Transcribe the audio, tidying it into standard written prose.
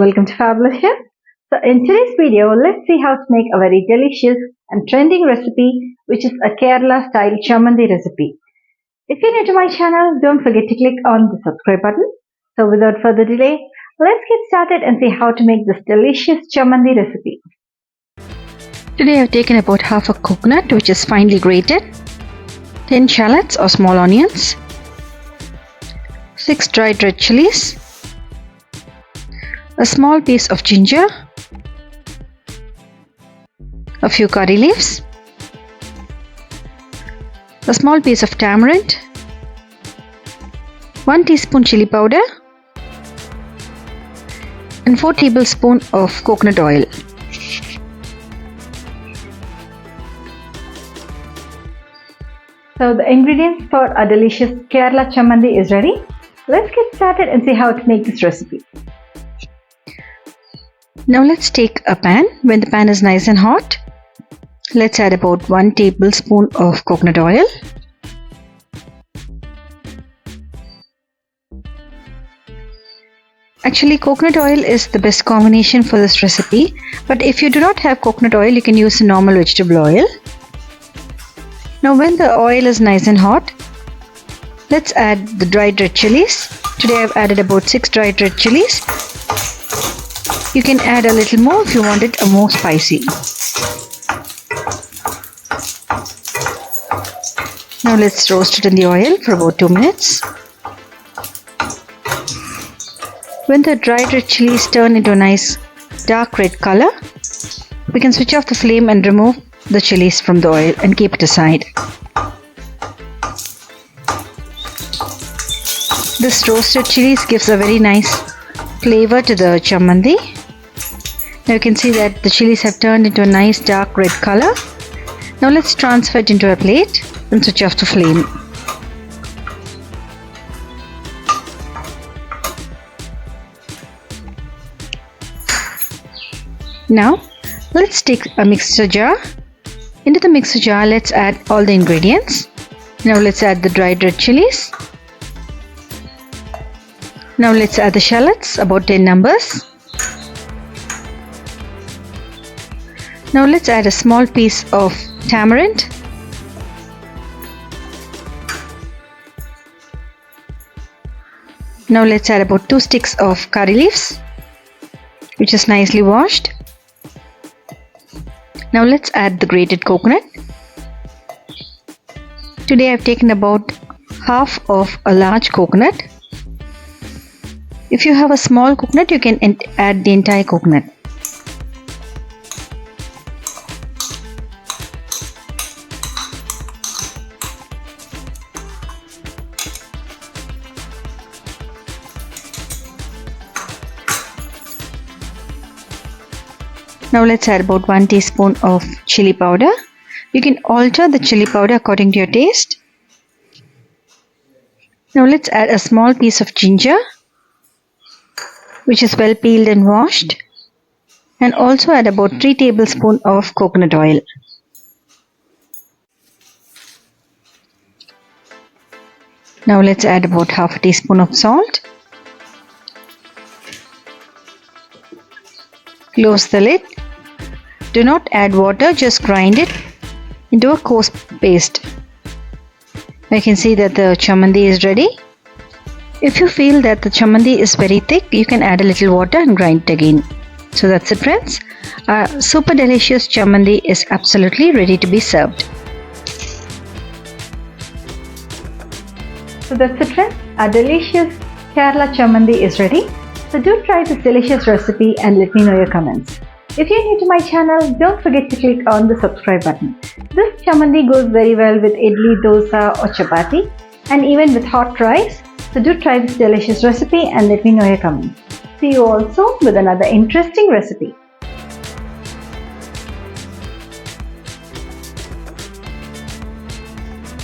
Welcome to Fabulous Chef. So in today's video, let's see how to make a very delicious and trending recipe, which is a Kerala style chammanthi recipe. If you're new to my channel, don't forget to click on the subscribe button. So without further delay, let's get started and see how to make this delicious chammanthi recipe. Today I've taken about half a coconut, which is finely grated, 10 shallots or small onions, 6 dried red chilies, a small piece of ginger, a few curry leaves, a small piece of tamarind, 1 teaspoon chili powder, and 4 tablespoons of coconut oil. So the ingredients for a delicious Kerala chammanthi is ready. Let's get started and see how to make this recipe. Now let's take a pan. When the pan is nice and hot, let's add about 1 tablespoon of coconut oil. Actually, coconut oil is the best combination for this recipe, but if you do not have coconut oil, you can use normal vegetable oil. Now when the oil is nice and hot, let's add the dried red chilies. Today I've added about 6 dried red chilies. You can add a little more if you want it more spicy. Now let's roast it in the oil for about 2 minutes. When the dried red chilies turn into a nice dark red color, we can switch off the flame and remove the chilies from the oil and keep it aside. This roasted chilies gives a very nice flavor to the chammanthi. Now you can see that the chilies have turned into a nice dark red color. Now let's transfer it into a plate and switch off the flame. Now let's take a mixer jar. Into the mixer jar, let's add all the ingredients. Now let's add the dried red chilies. Now let's add the shallots, about 10 numbers. Now let's add a small piece of tamarind. Now let's add about 2 sticks of curry leaves, which is nicely washed. Now let's add the grated coconut. Today I've taken about half of a large coconut. If you have a small coconut, you can add the entire coconut. Now let's add about 1 teaspoon of chili powder. You can alter the chili powder according to your taste. Now let's add a small piece of ginger, which is well peeled and washed, and also add about 3 tablespoons of coconut oil. Now let's add about half a teaspoon of salt. Close the lid. Do not add water, just grind it into a coarse paste. You can see that the chammanthi is ready. If you feel that the chammanthi is very thick, you can add a little water and grind it again. So that's it, friends. Our super delicious chammanthi is absolutely ready to be served. So that's it, friends. Our delicious Kerala chammanthi is ready. So do try this delicious recipe and let me know your comments. If you're new to my channel, don't forget to click on the subscribe button. This chammanthi goes very well with idli, dosa or chapati, and even with hot rice. So do try this delicious recipe and let me know your comments. See you also with another interesting recipe.